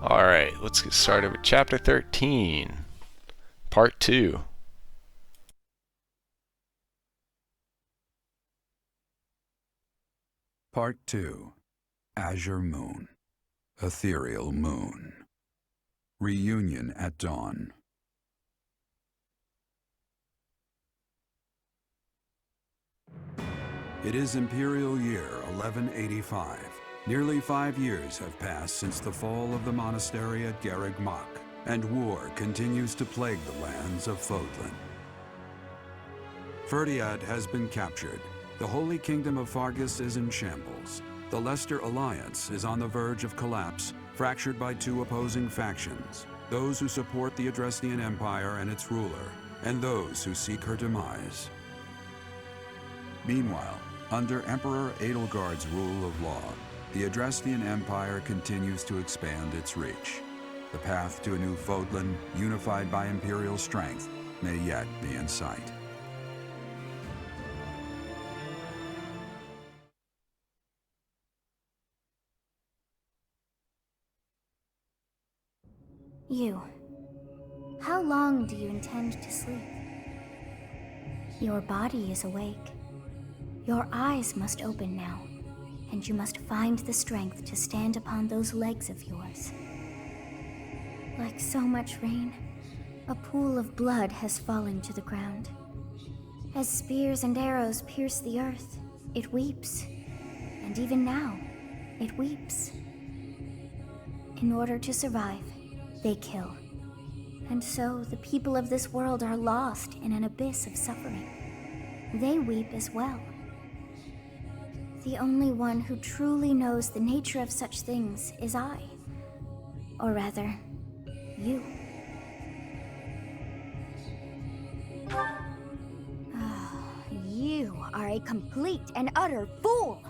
Alright, let's get started with Chapter 13, Part 2. Part 2. Azure Moon. Ethereal Moon. Reunion at Dawn. It is Imperial Year 1185. Nearly 5 years have passed since the fall of the monastery at Garreg Mach, and war continues to plague the lands of Fodlan. Ferdiad has been captured. The Holy Kingdom of Fargus is in shambles. The Leicester Alliance is on the verge of collapse, fractured by two opposing factions: those who support the Adrestian Empire and its ruler, and those who seek her demise. Meanwhile, under Emperor Edelgard's rule of law, the Adrestian Empire continues to expand its reach. The path to a new Fodlan, unified by Imperial strength, may yet be in sight. You. How long do you intend to sleep? Your body is awake. Your eyes must open now, and you must find the strength to stand upon those legs of yours. Like so much rain, a pool of blood has fallen to the ground. As spears and arrows pierce the earth, it weeps. And even now, it weeps. In order to survive, they kill. And so the people of this world are lost in an abyss of suffering. They weep as well. The only one who truly knows the nature of such things is I. Or rather, you. You are a complete and utter fool!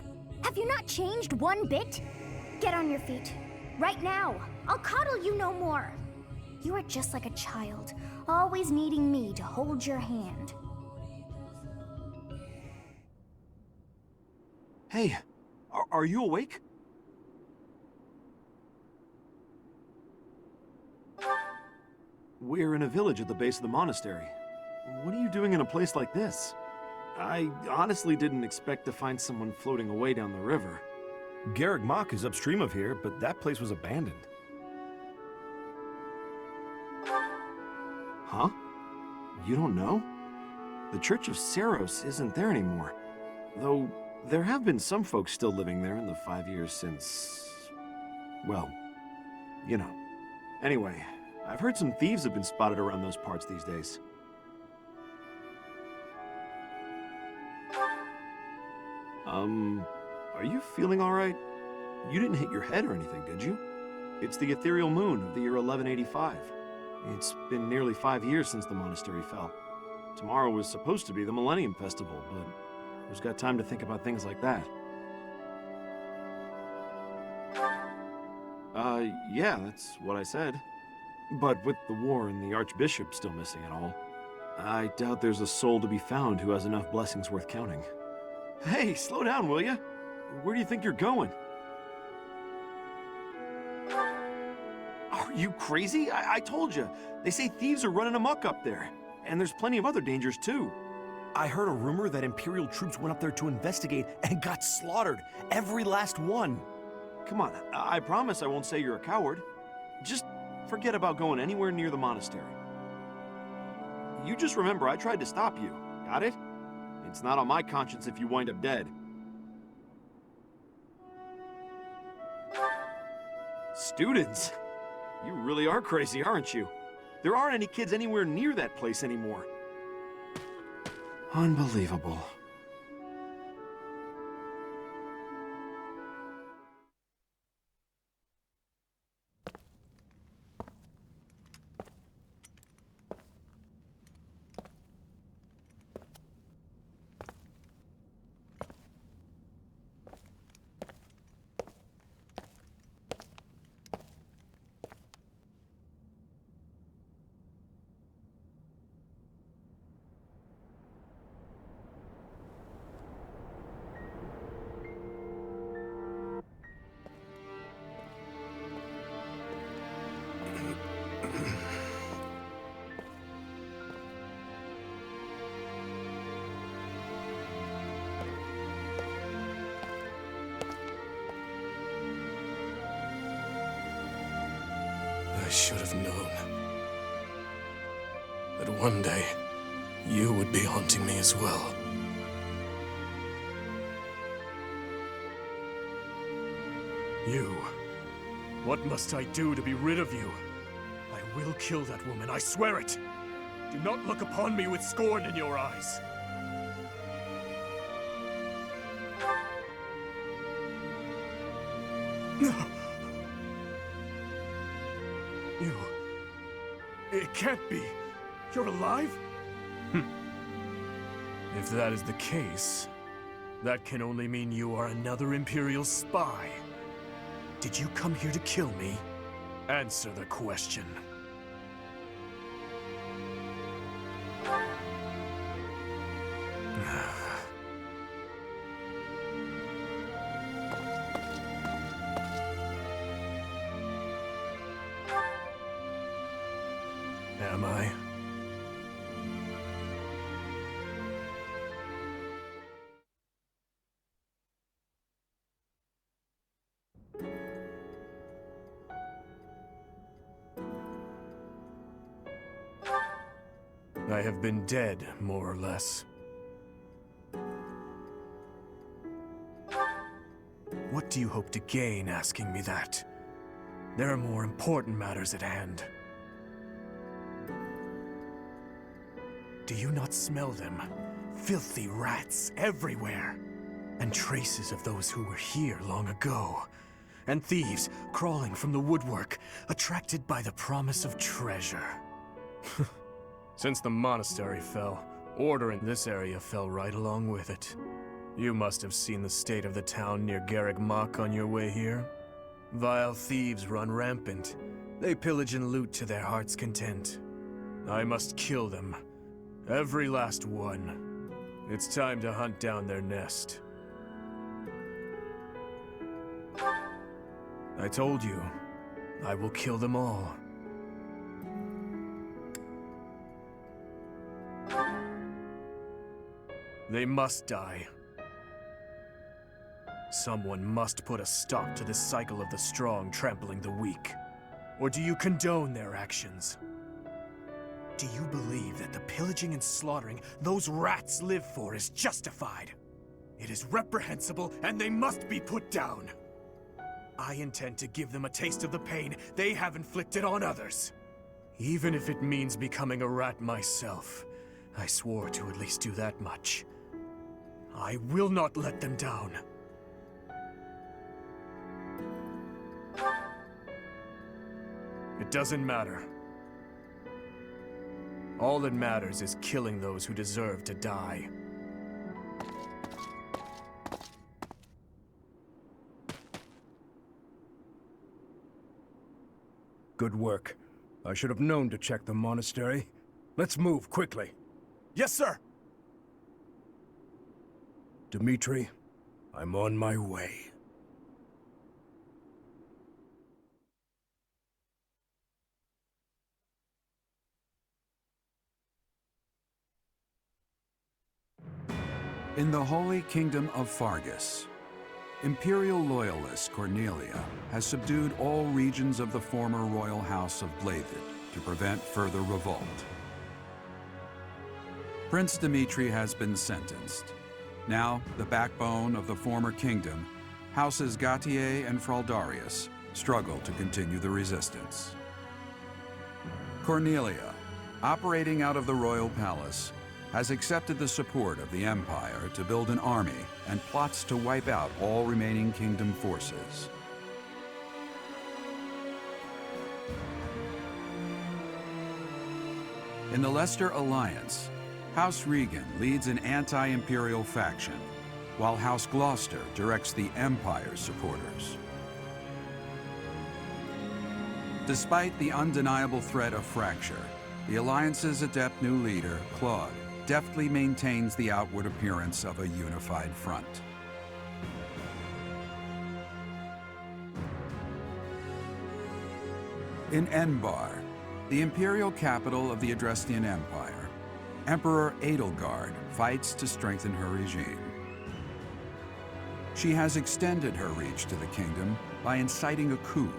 Have you not changed one bit? Get on your feet. Right now! I'll coddle you no more! You are just like a child, always needing me to hold your hand. Hey, are you awake? We're in a village at the base of the monastery. What are you doing in a place like this? I honestly didn't expect to find someone floating away down the river. Garreg Mach is upstream of here, but that place was abandoned. Huh? You don't know? The Church of Seros isn't there anymore. Though, there have been some folks still living there in the 5 years since... well, you know. Anyway, I've heard some thieves have been spotted around those parts these days. Are you feeling alright? You didn't hit your head or anything, did you? It's the ethereal moon of the year 1185. It's been nearly 5 years since the monastery fell. Tomorrow was supposed to be the Millennium Festival, but who's got time to think about things like that? Yeah, that's what I said. But with the war and the Archbishop still missing and all, I doubt there's a soul to be found who has enough blessings worth counting. Hey, slow down, will ya? Where do you think you're going? Are you crazy? I told you. They say thieves are running amok up there. And there's plenty of other dangers, too. I heard a rumor that Imperial troops went up there to investigate and got slaughtered. Every last one. Come on, I promise I won't say you're a coward. Just forget about going anywhere near the monastery. You just remember I tried to stop you. Got it? It's not on my conscience if you wind up dead. Students? You really are crazy, aren't you? There aren't any kids anywhere near that place anymore. Unbelievable. I should have known that one day you would be haunting me as well. You. What must I do to be rid of you? I will kill that woman, I swear it! Do not look upon me with scorn in your eyes. You... It can't be. You're alive? If that is the case, that can only mean you are another Imperial spy. Did you come here to kill me? Answer the question. Am I? I have been dead, more or less. What do you hope to gain asking me that? There are more important matters at hand. Do you not smell them? Filthy rats everywhere. And traces of those who were here long ago. And thieves crawling from the woodwork, attracted by the promise of treasure. Since the monastery fell, order in this area fell right along with it. You must have seen the state of the town near Garreg Mach on your way here. Vile thieves run rampant. They pillage and loot to their heart's content. I must kill them. Every last one. It's time to hunt down their nest. I told you, I will kill them all. They must die. Someone must put a stop to this cycle of the strong trampling the weak. Or do you condone their actions? Do you believe that the pillaging and slaughtering those rats live for is justified? It is reprehensible and they must be put down. I intend to give them a taste of the pain they have inflicted on others. Even if it means becoming a rat myself. I swore to at least do that much. I will not let them down. It doesn't matter. All that matters is killing those who deserve to die. Good work. I should have known to check the monastery. Let's move quickly. Yes, sir! Dmitri, I'm on my way. In the Holy Kingdom of Fargus, Imperial loyalist Cornelia has subdued all regions of the former royal house of Blathed to prevent further revolt. Prince Dmitri has been sentenced. Now, the backbone of the former kingdom, Houses Gautier and Fraldarius, struggle to continue the resistance. Cornelia, operating out of the royal palace, has accepted the support of the Empire to build an army and plots to wipe out all remaining kingdom forces. In the Leicester Alliance, House Regan leads an anti-imperial faction, while House Gloucester directs the Empire's supporters. Despite the undeniable threat of fracture, the Alliance's adept new leader, Claude, deftly maintains the outward appearance of a unified front. In Enbar, the imperial capital of the Adrestian Empire, Emperor Edelgard fights to strengthen her regime. She has extended her reach to the kingdom by inciting a coup,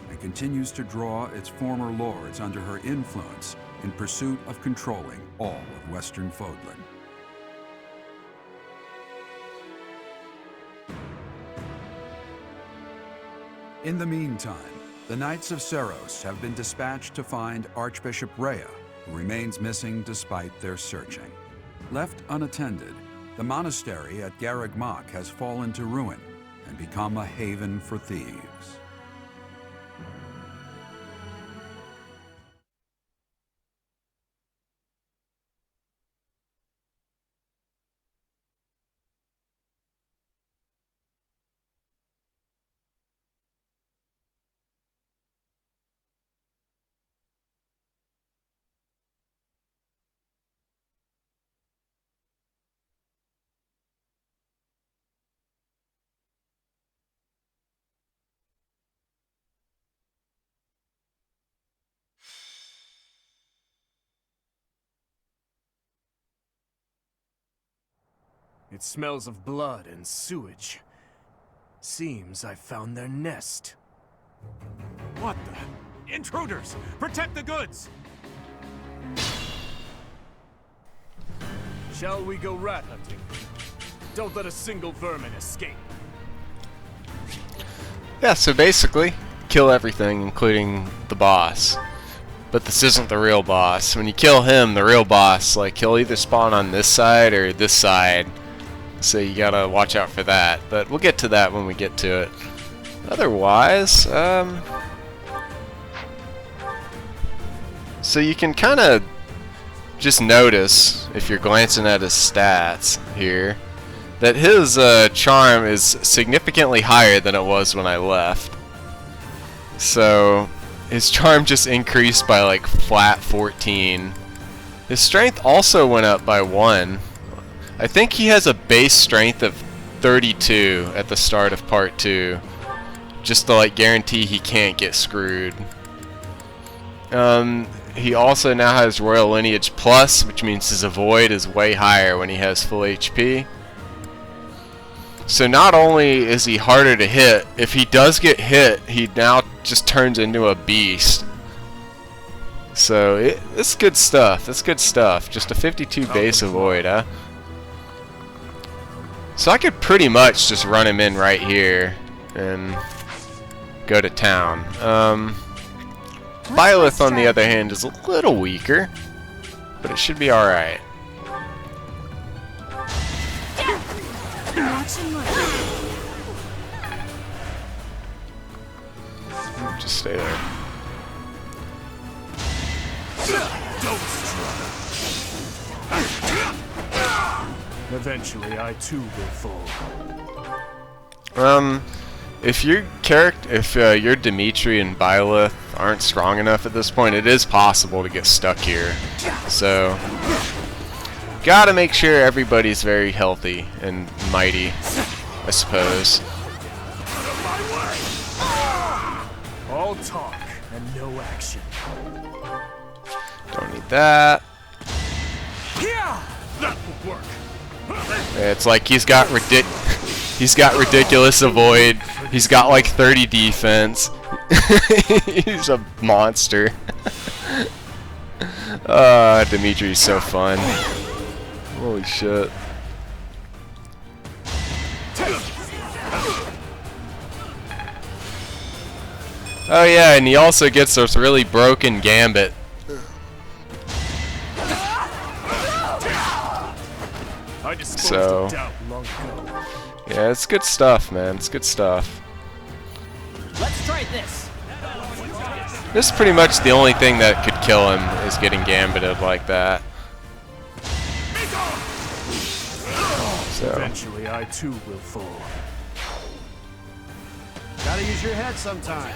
and continues to draw its former lords under her influence in pursuit of controlling all of Western Fodlan. In the meantime, the Knights of Seros have been dispatched to find Archbishop Rhea, who remains missing despite their searching. Left unattended, the monastery at Garreg Mach has fallen to ruin and become a haven for thieves. It smells of blood and sewage. Seems I found their nest. What the? Intruders! Protect the goods! Shall we go rat hunting? Don't let a single vermin escape. Yeah, so basically, kill everything, including the boss. But this isn't the real boss. When you kill him, the real boss, like, he'll either spawn on this side or this side. So you gotta watch out for that. But we'll get to that when we get to it. Otherwise, so you can kind of just notice, if you're glancing at his stats here, that his charm is significantly higher than it was when I left. So his charm just increased by like flat 14. His strength also went up by 1. I think he has a base strength of 32 at the start of part 2, just to like guarantee he can't get screwed. He also now has Royal Lineage Plus, which means his avoid is way higher when he has full HP. So not only is he harder to hit, if he does get hit, he now just turns into a beast. So it's good stuff. That's good stuff. Just a 52 base avoid, huh? So I could pretty much just run him in right here and go to town. Byleth, on the other hand, is a little weaker, but it should be alright. Just stay there. Eventually, I too will fall. If your Dimitri and Byleth aren't strong enough at this point, it is possible to get stuck here. So, gotta make sure everybody's very healthy and mighty, I suppose. All talk and no action. Don't need that. Yeah, that will work. It's like he's got ridiculous avoid. He's got like 30 defense. He's a monster. Dimitri's so fun. Holy shit. Oh yeah, and he also gets this really broken gambit. So, yeah, it's good stuff, man. It's good stuff. Let's try this. This is pretty much the only thing that could kill him, is getting gambited like that. So. Eventually, I too will fall. Gotta use your head sometimes.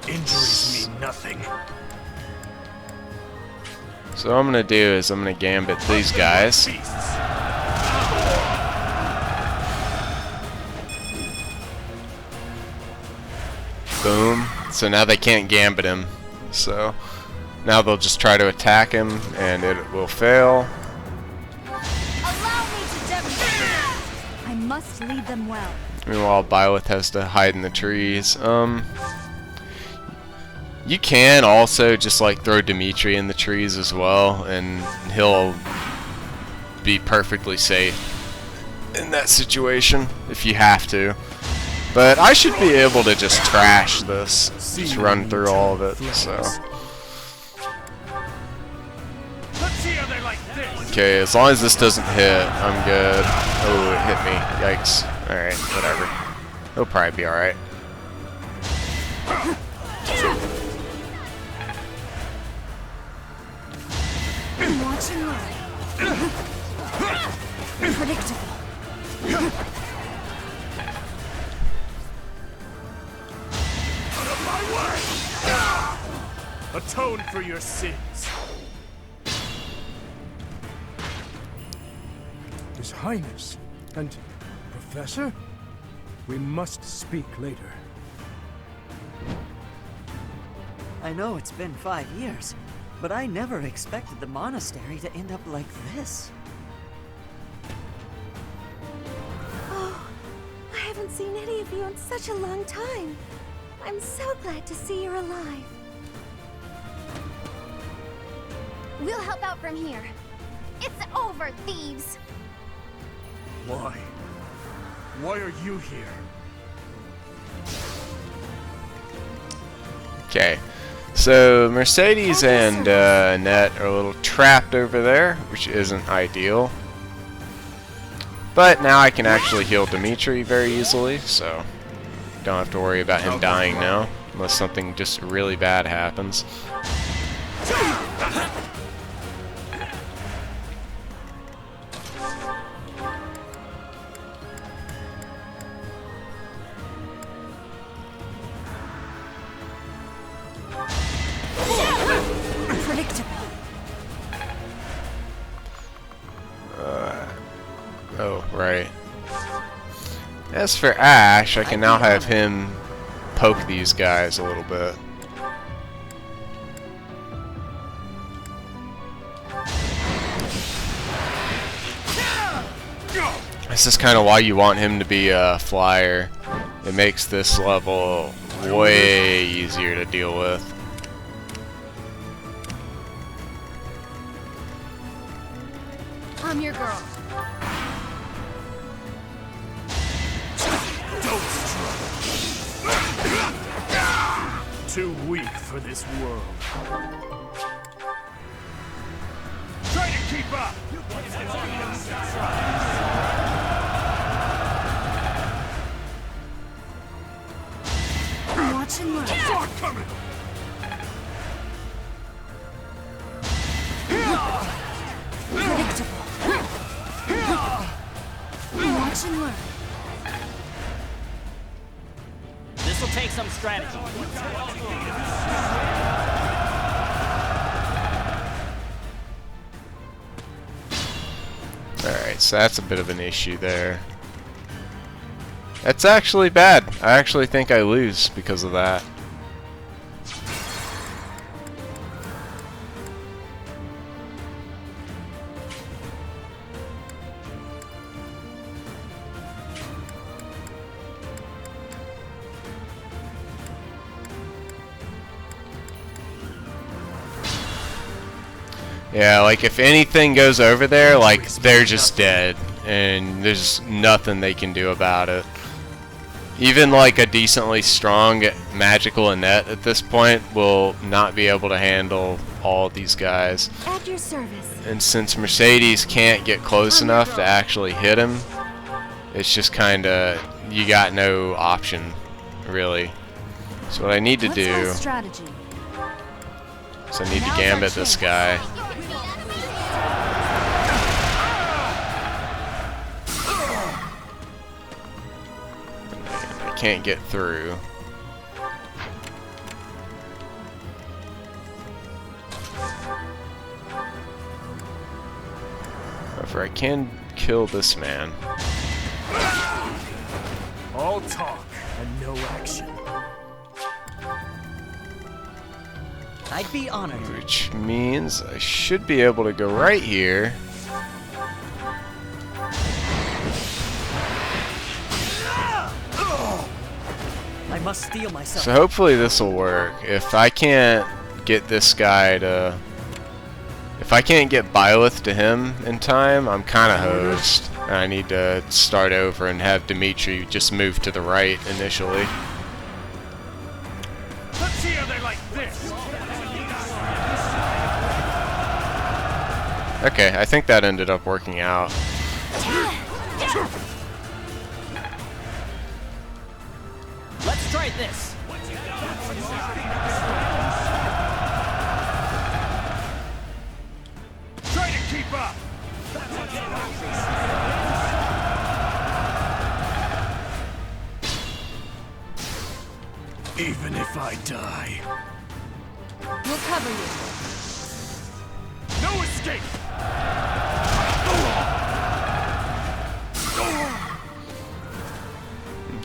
Injuries mean nothing. So what I'm gonna do is I'm gonna gambit these guys. Boom. So now they can't gambit him. So Now they'll just try to attack him, and it will fail. Allow me to demonstrate. I must lead them well. Meanwhile, Byleth has to hide in the trees. You can also just like throw Dimitri in the trees as well, and he'll be perfectly safe in that situation if you have to. But I should be able to just trash this, just run through all of it. So. Okay, as long as this doesn't hit, I'm good. Oh, it hit me. Yikes. Alright, whatever. He'll probably be alright. Watch and learn. Predictable. Out of my way! Atone for your sins. His Highness and Professor? We must speak later. I know it's been 5 years, but I never expected the monastery to end up like this. Oh, I haven't seen any of you in such a long time. I'm so glad to see you're alive. We'll help out from here. It's over, thieves! Why? Why are you here? Okay. So Mercedes and Annette are a little trapped over there, which isn't ideal. But now I can actually heal Dimitri very easily, so don't have to worry about him dying now, unless something just really bad happens. Oh, right. As for Ash, I can now have him poke these guys a little bit. This is kind of why you want him to be a flyer. It makes this level way easier to deal with. I'm your girl. Don't struggle. Too weak for this world. Try to keep up. Watch and learn. Shortcoming. Predictable. Watch and learn. This'll take some strategy. Alright, so that's a bit of an issue there. That's actually bad. I actually think I lose because of that. Yeah, like if anything goes over there, like they're just dead, and there's nothing they can do about it. Even like a decently strong magical Annette at this point will not be able to handle all these guys. At your service. And since Mercedes can't get close enough to actually hit him, it's just kinda, you got no option, really. So what I need to do is I need to gambit this guy. I can't get through. However, I can kill this man. All talk and no action. I'd be honored. Which means I should be able to go right here. I must steel myself. So hopefully this will work. If I can't get this guy to... If I can't get Byleth to him in time, I'm kind of hosed. And I need to start over and have Dimitri just move to the right initially. Let's see how they like this. Okay, I think that ended up working out. Let's try this. Try to keep up. Even if I die, We'll cover you. no escape.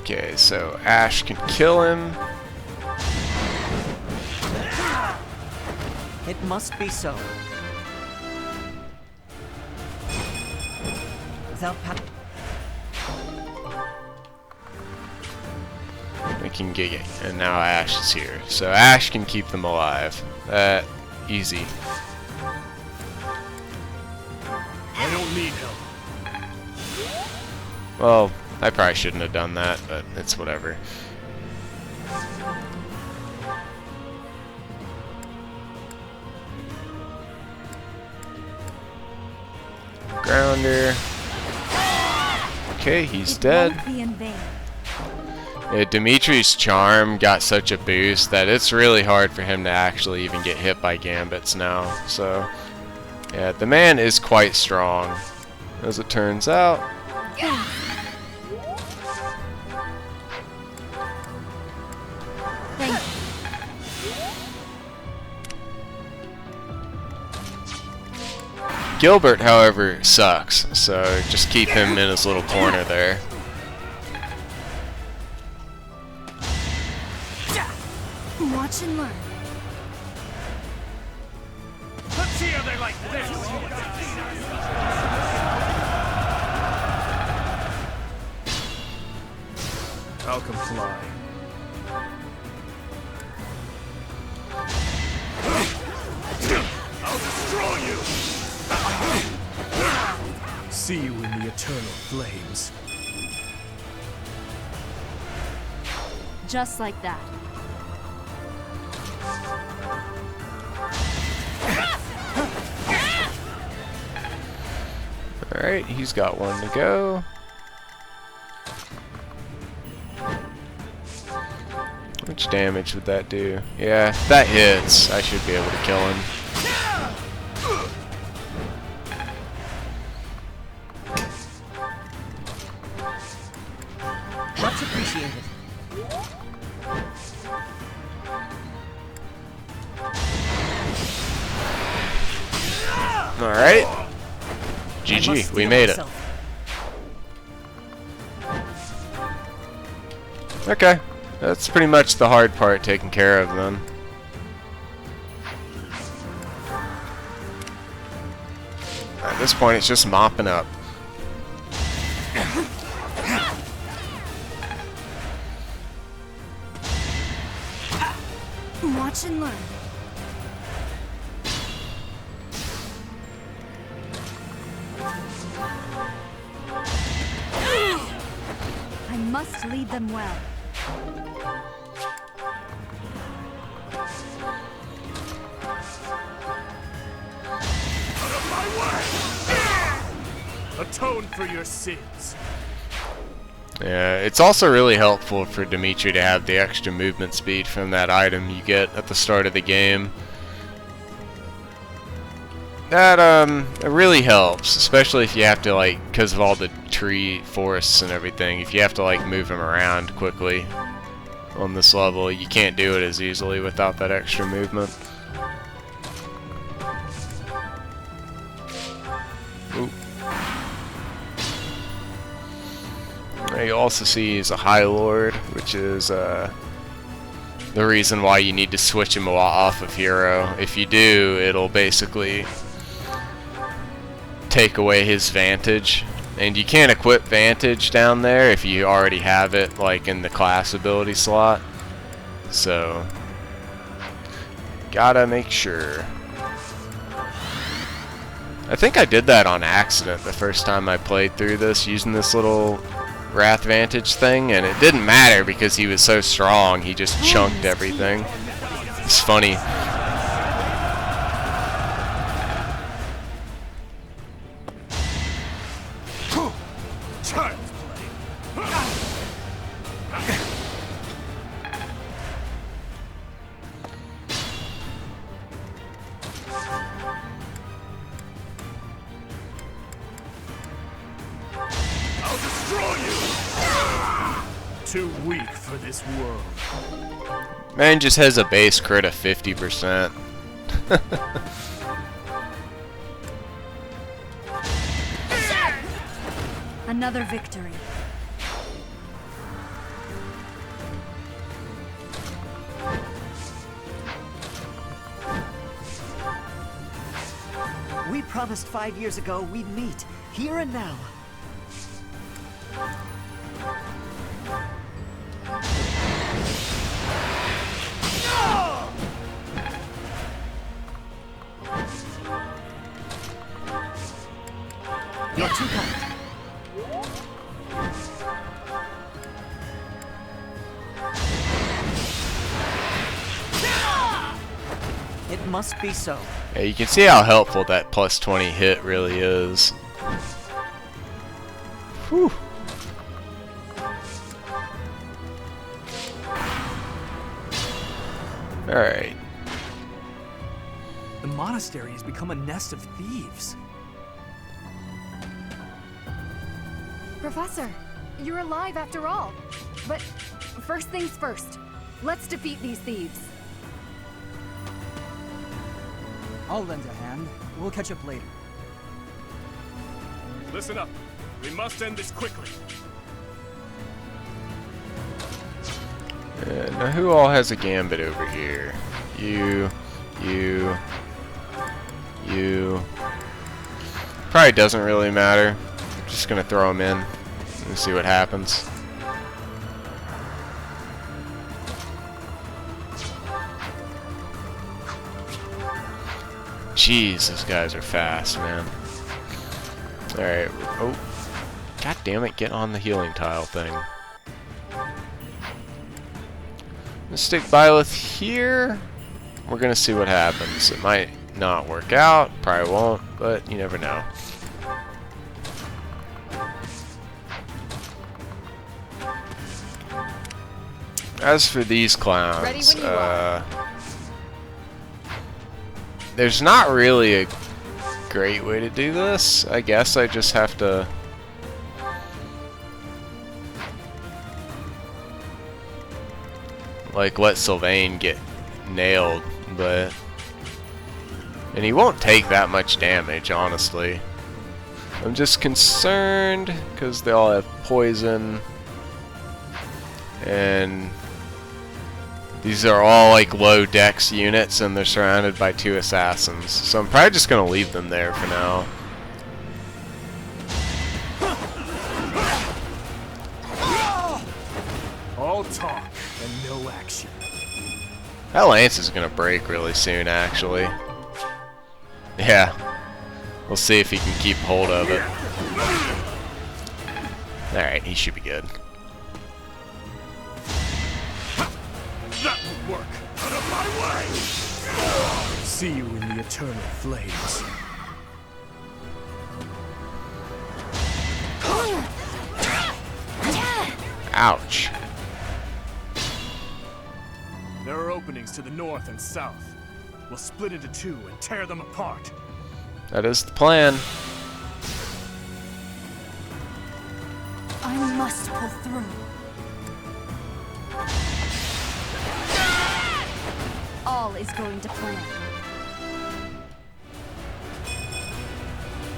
Okay, so Ash can kill him. It must be so. Without We can get it. And now Ash is here. So Ash can keep them alive. Easy. I don't need help. Well, I probably shouldn't have done that, but it's whatever. Grounder. Okay, he's dead. Won't be in vain. Yeah, Dimitri's charm got such a boost that it's really hard for him to actually even get hit by gambits now. So, yeah, the man is quite strong, as it turns out. Thank you. Gilbert, however, sucks, so just keep him in his little corner there. Watch and learn. Let's see how they like this. Falcon fly. I'll destroy you. See you in the eternal flames. Just like that. Alright, he's got one to go. How much damage would that do? Yeah, if that hits, I should be able to kill him. Much appreciated. Alright. GG, we made it. Okay, that's pretty much the hard part taken care of then. At this point, it's just mopping up. Watch and learn. I must lead them well. Atone for your sins. Yeah, it's also really helpful for Dimitri to have the extra movement speed from that item you get at the start of the game. That, it really helps, especially if you have to, like, because of all the tree forests and everything, if you have to, like, move them around quickly on this level, you can't do it as easily without that extra movement. Ooh. You also see he's a High Lord, which is the reason why you need to switch him off of hero. If you do, it'll basically take away his Vantage. And you can't equip Vantage down there if you already have it, like, in the class ability slot. So, gotta make sure. I think I did that on accident the first time I played through this, using this little Wrath Vantage thing, and it didn't matter because he was so strong, he just chunked everything. It's funny. Too weak for this world. Man just has a base crit of 50%. Another victory. We promised 5 years ago we'd meet, here and now. You're too kind. It must be so. Yeah, you can see how helpful that plus 20 hit really is. Whew. Alright. The monastery has become a nest of thieves. Professor, you're alive after all. But first things first, let's defeat these thieves. I'll lend a hand. We'll catch up later. Listen up. We must end this quickly. Now who all has a gambit over here? You. Probably doesn't really matter. Just gonna throw him in and see what happens. Jeez, those guys are fast, man. Alright, oh. God damn it, get on the healing tile thing. Let's stick Byleth here. We're gonna see what happens. It might not work out, probably won't, but you never know. As for these clowns, there's not really a great way to do this. I guess I just have to like let Sylvain get nailed, but and he won't take that much damage, honestly. I'm just concerned because they all have poison, and these are all like low dex units, and they're surrounded by 2 assassins. So I'm probably just gonna leave them there for now. All talk and no action. That lance is gonna break really soon, actually. Yeah. We'll see if he can keep hold of it. Alright, he should be good. That would work. Out of my way! See you in the eternal flames. Ouch. There are openings to the north and south. We'll split into 2 and tear them apart. That is the plan. I must pull through. All is going to plan.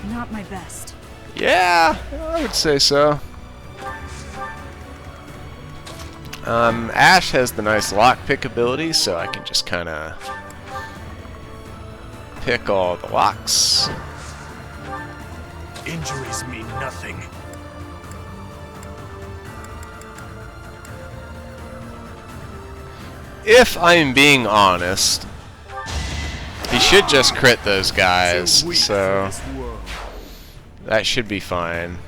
Not my best. Yeah, I would say so. Ash has the nice lockpick ability, so I can just kind of pick all the locks. Injuries mean nothing. If I'm being honest, he should just crit those guys, so that should be fine.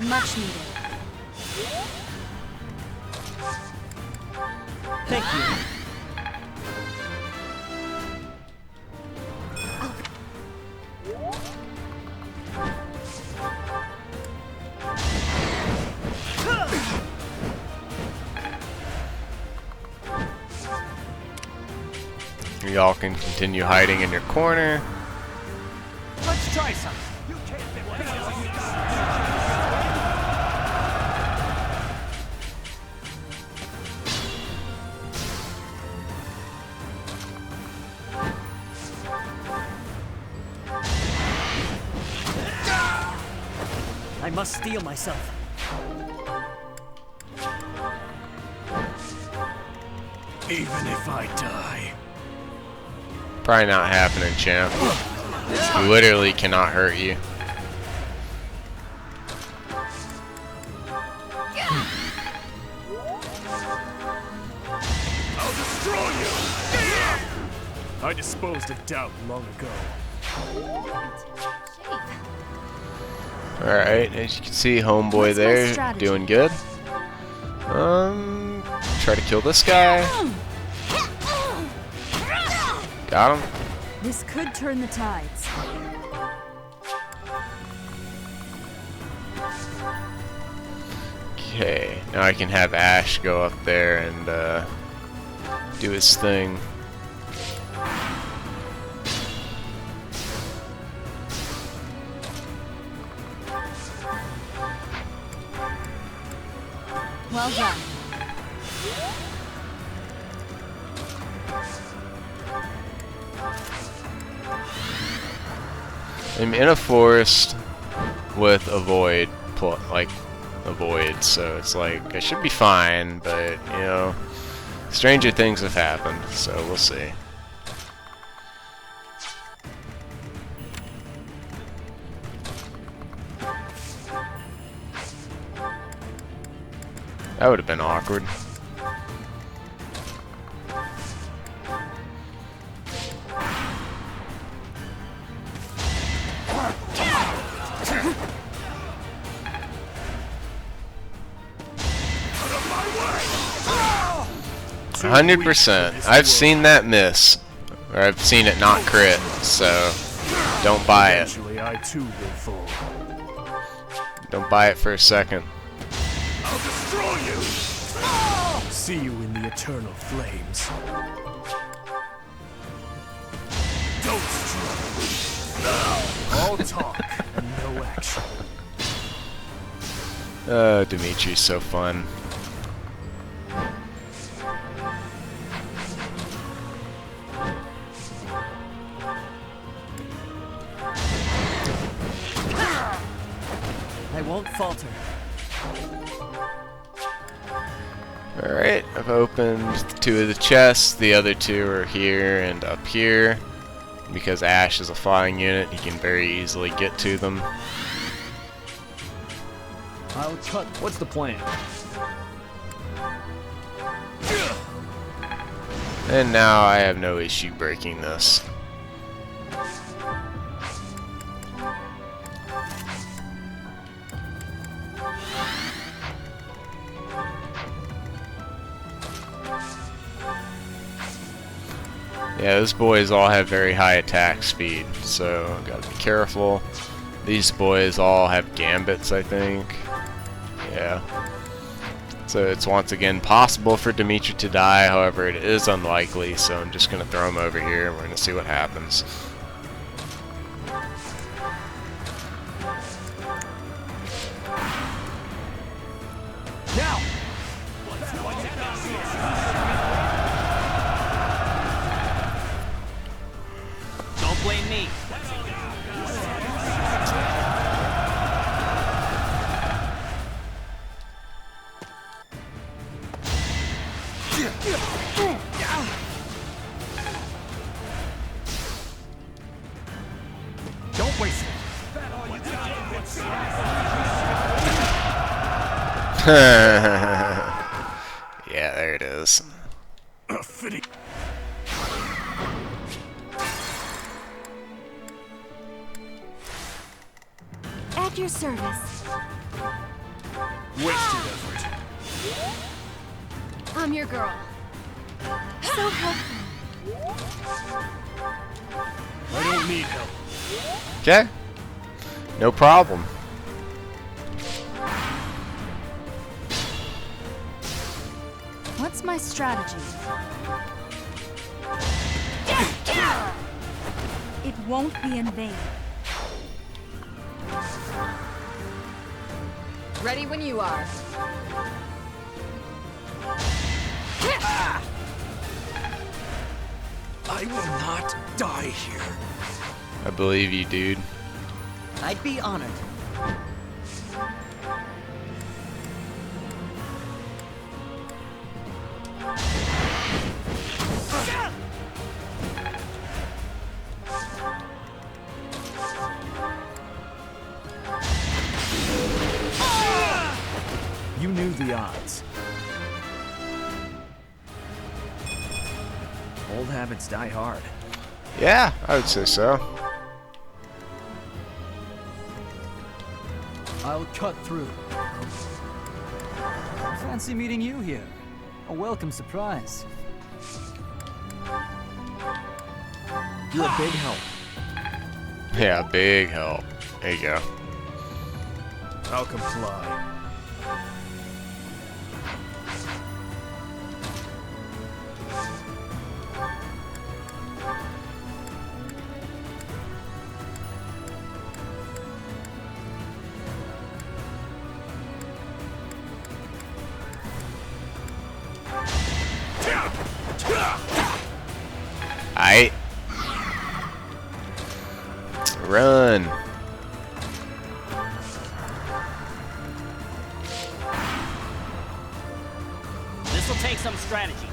Much needed. Thank you. Y'all can continue hiding in your corner. Let's try some. I must steel myself. Even if I die. Probably not happening, champ. He literally cannot hurt you. I'll destroy you! I disposed of doubt long ago. Alright, as you can see, homeboy there doing good. Try to kill this guy. Got him. This could turn the tides. Okay, now I can have Ash go up there and do his thing. Well done. I'm in a forest with a void, so it's like I should be fine, but you know, stranger things have happened, so we'll see. That would have been awkward. To 100%. I've seen that miss, or I've seen it not crit, so don't buy it. Eventually, I too will fall. Don't buy it for a second. I'll destroy you! See you in the eternal flames. Don't struggle. All talk and no action. Dimitri's so fun. I won't falter. Alright, I've opened 2 of the chests, the other 2 are here and up here. Because Ash is a flying unit, he can very easily get to them. I'll cut. What's the plan? And now I have no issue breaking this. Yeah, those boys all have very high attack speed, so gotta be careful. These boys all have gambits, I think. Yeah. So it's once again possible for Dimitri to die, however it is unlikely, so I'm just gonna throw him over here and we're gonna see what happens. Now! Don't blame me. Don't waste it. Yeah, there it is. Fitting. At your service. Wasted effort. I'm your girl. So helpful. I don't need help. Okay. No problem. What's my strategy? It won't be in vain. Ready when you are. I will not die here. I believe you, dude. I'd be honored. You knew the odds. Old habits die hard. Yeah, I would say so. I'll cut through. Fancy meeting you here. A welcome surprise. You're a big help. Yeah, big help. There you go. I'll comply. Aight. Run. This'll take some strategy.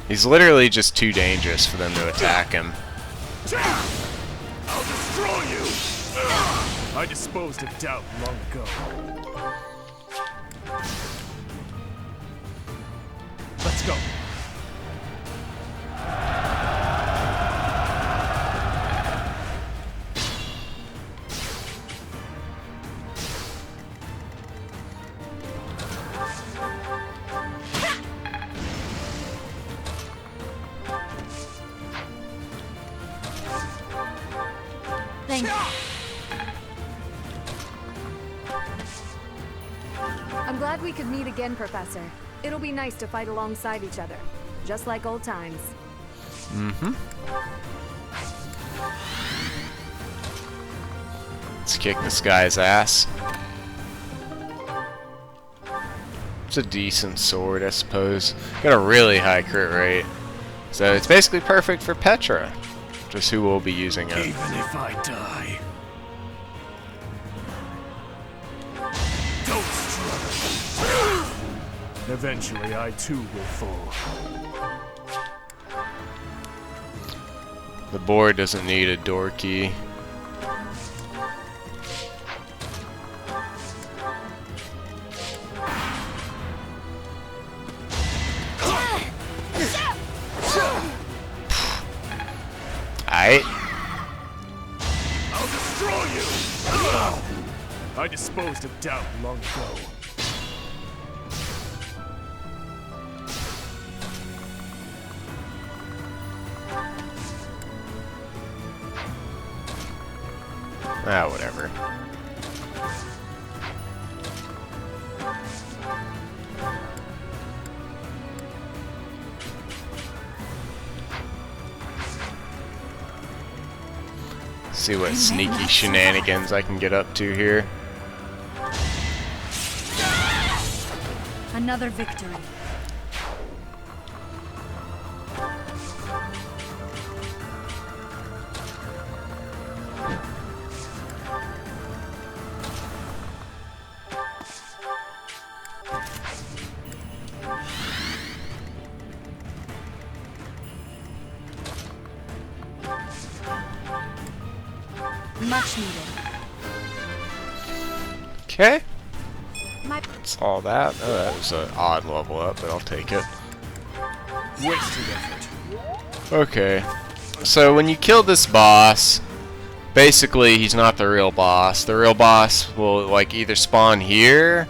He's literally just too dangerous for them to attack him. I'll destroy you! I disposed of doubt long ago. Let's go. Thank you. I'm glad we could meet again, Professor. It'll be nice to fight alongside each other, just like old times. Mm-hmm. Let's kick this guy's ass. It's a decent sword, I suppose. Got a really high crit rate. So it's basically perfect for Petra. Just who will be using it. Even if I die. Don't struggle. Eventually, I too will fall. The board doesn't need a door key. Aight. I'll destroy you! I disposed of doubt long ago. Ah, whatever. See what sneaky shenanigans I can get up to here. Another victory. Much needed. Okay. My That's all that. Oh, that was an odd level up, but I'll take it. Wasted effort. Okay. So when you kill this boss, basically he's not the real boss. The real boss will like either spawn here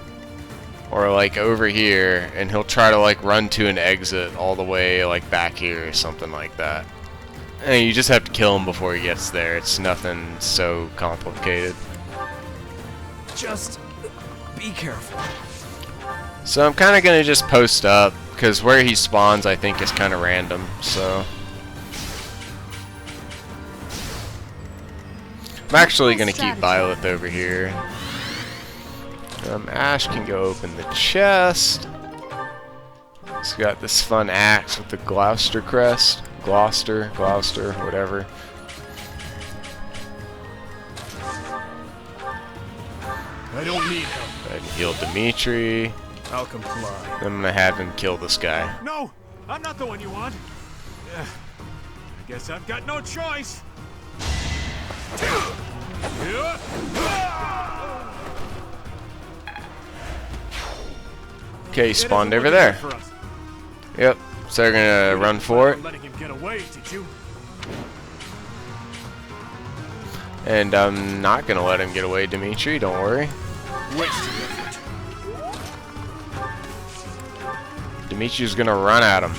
or like over here, and he'll try to like run to an exit all the way like back here or something like that. And you just have to kill him before he gets there. It's nothing so complicated. Just be careful. So I'm kind of going to just post up, because where he spawns I think is kind of random, so... I'm actually going to keep Violet over here. Ash can go open the chest. He's got this fun axe with the Gloucester crest. Gloucester, whatever. I don't need help. Go ahead and heal Dimitri. I'll comply. I'm going to have him kill this guy. No, I'm not the one you want. I guess I've got no choice. Okay, he spawned over there. Yep, so they're gonna run for it. Letting him get away, did you? And I'm not gonna let him get away, Dimitri, don't worry. Wasted effort. Dimitri's gonna run at him.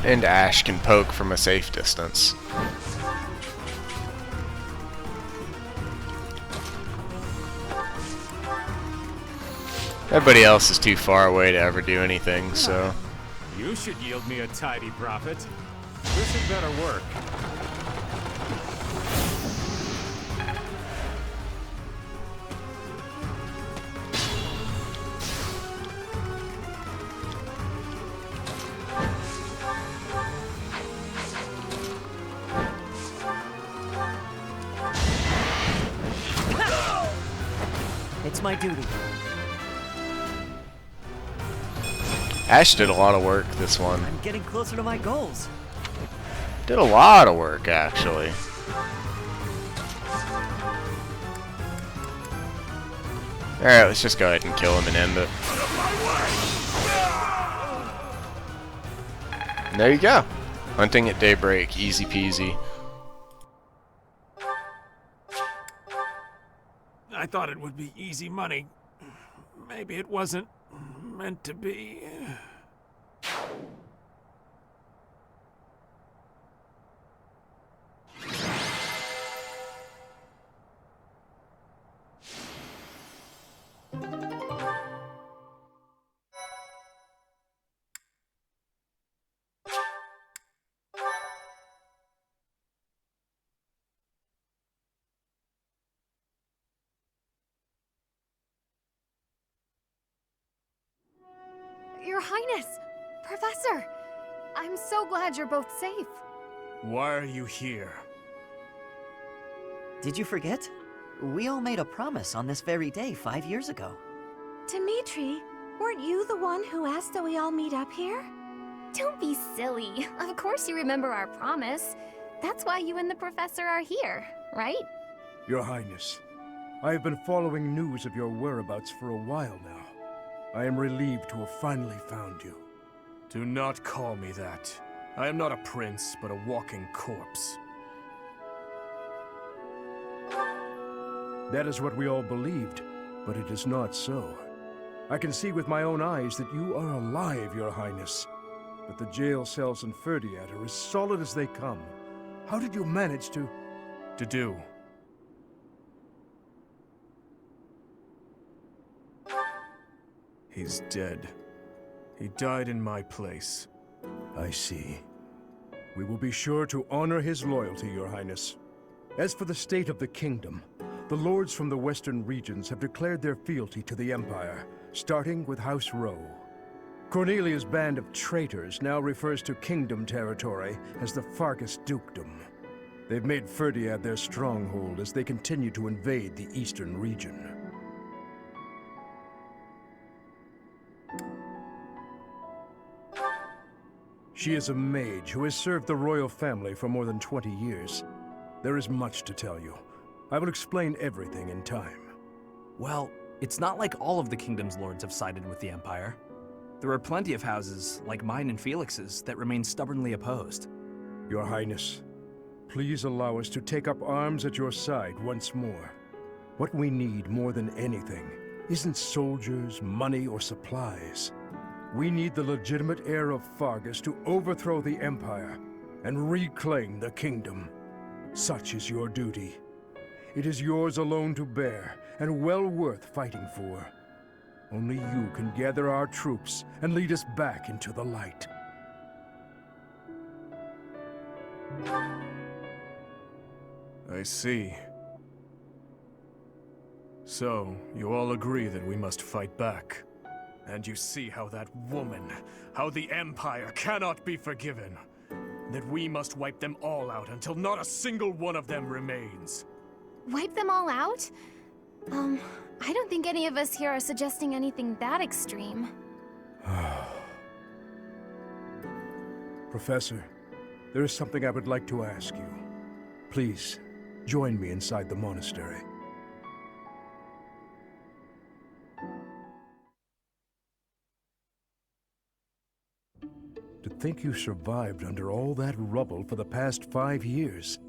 And Ash can poke from a safe distance. Everybody else is too far away to ever do anything, so... You should yield me a tidy profit. This had better work. It's my duty. Ash did a lot of work this one. I'm getting closer to my goals. Did a lot of work, actually. Alright, let's just go ahead and kill him and end it. And there you go. Hunting at Daybreak. Easy peasy. I thought it would be easy money. Maybe it wasn't meant to be. Your Highness! Professor! I'm so glad you're both safe. Why are you here? Did you forget? We all made a promise on this very day 5 years ago. Dimitri, weren't you the one who asked that we all meet up here? Don't be silly. Of course you remember our promise. That's why you and the professor are here, right? Your Highness, I have been following news of your whereabouts for a while now. I am relieved to have finally found you. Do not call me that. I am not a prince, but a walking corpse. That is what we all believed, but it is not so. I can see with my own eyes that you are alive, Your Highness. But the jail cells in Ferdiad are as solid as they come. How did you manage to... do? He's dead. He died in my place. I see. We will be sure to honor his loyalty, Your Highness. As for the state of the kingdom, the lords from the western regions have declared their fealty to the Empire, starting with House Rowe. Cornelia's band of traitors now refers to kingdom territory as the Fargus Dukedom. They've made Ferdiad their stronghold as they continue to invade the eastern region. She is a mage who has served the royal family for more than 20 years. There is much to tell you. I will explain everything in time. Well, it's not like all of the kingdom's lords have sided with the Empire. There are plenty of houses, like mine and Felix's, that remain stubbornly opposed. Your Highness, please allow us to take up arms at your side once more. What we need more than anything isn't soldiers, money, or supplies. We need the legitimate heir of Fargus to overthrow the Empire and reclaim the kingdom. Such is your duty. It is yours alone to bear, and well worth fighting for. Only you can gather our troops and lead us back into the light. I see. So, you all agree that we must fight back. And you see how that woman, how the Empire cannot be forgiven. That we must wipe them all out until not a single one of them remains. Wipe them all out? I don't think any of us here are suggesting anything that extreme. Professor, there is something I would like to ask you. Please, join me inside the monastery. To think you survived under all that rubble for the past 5 years.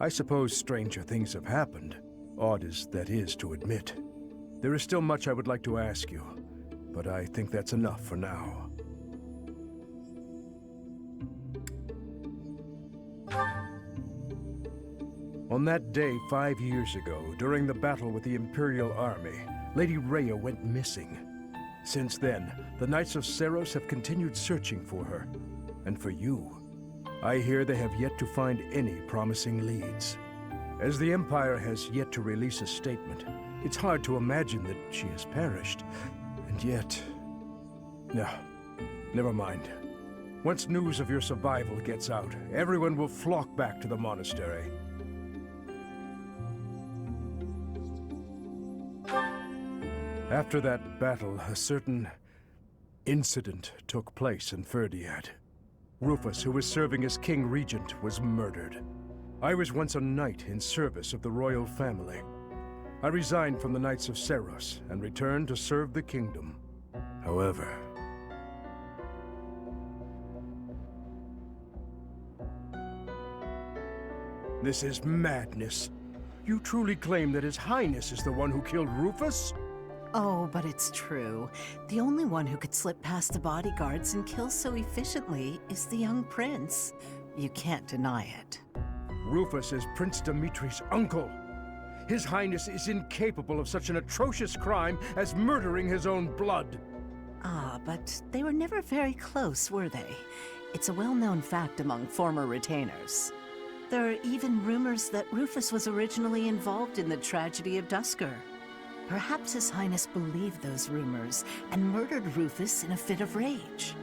I suppose stranger things have happened, odd as that is to admit. There is still much I would like to ask you, but I think that's enough for now. On that day 5 years ago, during the battle with the Imperial Army, Lady Rhea went missing. Since then, the Knights of Seros have continued searching for her. And for you, I hear they have yet to find any promising leads. As the Empire has yet to release a statement, it's hard to imagine that she has perished. And yet... No, never mind. Once news of your survival gets out, everyone will flock back to the monastery. After that battle, a certain incident took place in Ferdiad. Rufus, who was serving as King Regent, was murdered. I was once a knight in service of the royal family. I resigned from the Knights of Seros and returned to serve the kingdom. However... This is madness. You truly claim that His Highness is the one who killed Rufus? Oh, but it's true. The only one who could slip past the bodyguards and kill so efficiently is the young prince. You can't deny it. Rufus is Prince Dimitri's uncle. His Highness is incapable of such an atrocious crime as murdering his own blood. Ah, but they were never very close, were they? It's a well-known fact among former retainers. There are even rumors that Rufus was originally involved in the tragedy of Dusker. Perhaps His Highness believed those rumors and murdered Rufus in a fit of rage.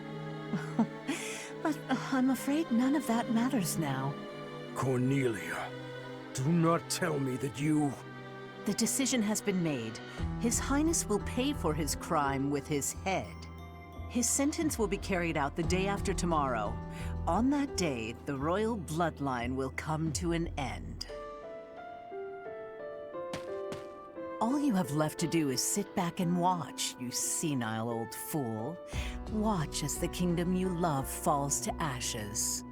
But I'm afraid none of that matters now. Cornelia, do not tell me that you... The decision has been made. His Highness will pay for his crime with his head. His sentence will be carried out the day after tomorrow. On that day, the royal bloodline will come to an end. All you have left to do is sit back and watch, you senile old fool. Watch as the kingdom you love falls to ashes.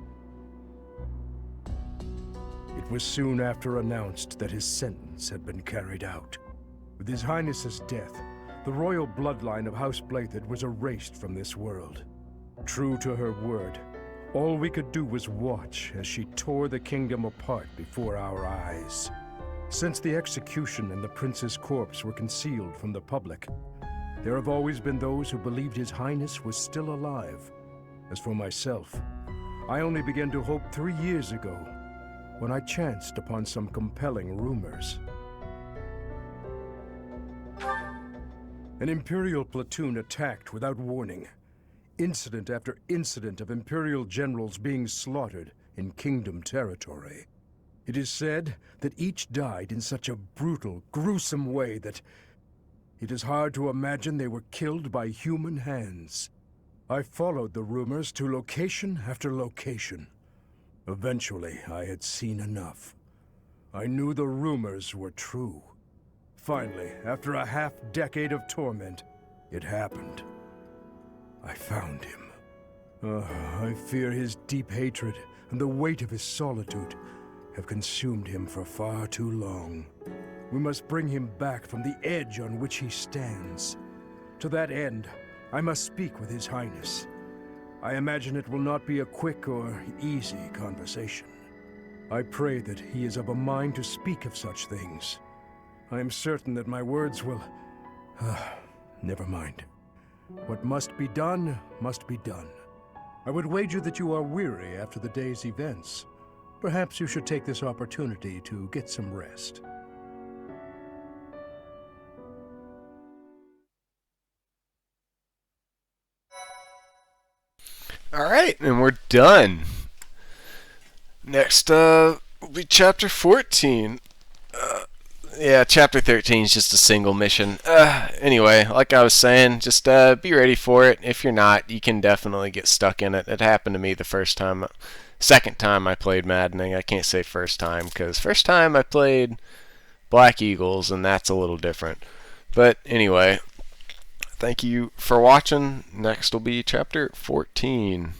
It was soon after announced that his sentence had been carried out. With His Highness's death, the royal bloodline of House Blathid was erased from this world. True to her word, all we could do was watch as she tore the kingdom apart before our eyes. Since the execution and the prince's corpse were concealed from the public, There have always been those who believed His Highness was still alive. As for myself, I only began to hope 3 years ago, when I chanced upon some compelling rumors. An Imperial platoon attacked without warning. Incident after incident of Imperial generals being slaughtered in Kingdom territory. It is said that each died in such a brutal, gruesome way that it is hard to imagine they were killed by human hands. I followed the rumors to location after location. Eventually, I had seen enough. I knew the rumors were true. Finally, after a half-decade of torment, it happened. I found him. I fear his deep hatred and the weight of his solitude have consumed him for far too long. We must bring him back from the edge on which he stands. To that end, I must speak with His Highness. I imagine it will not be a quick or easy conversation. I pray that he is of a mind to speak of such things. I am certain that my words will... never mind. What must be done, must be done. I would wager that you are weary after the day's events. Perhaps you should take this opportunity to get some rest. Alright, and we're done. Next, will be Chapter 14. Yeah, Chapter 13 is just a single mission. Anyway, like I was saying, just be ready for it. If you're not, you can definitely get stuck in it. It happened to me the second time I played Maddening. I can't say first time, because first time I played Black Eagles, and that's a little different. But anyway, thank you for watching. Next will be Chapter 14.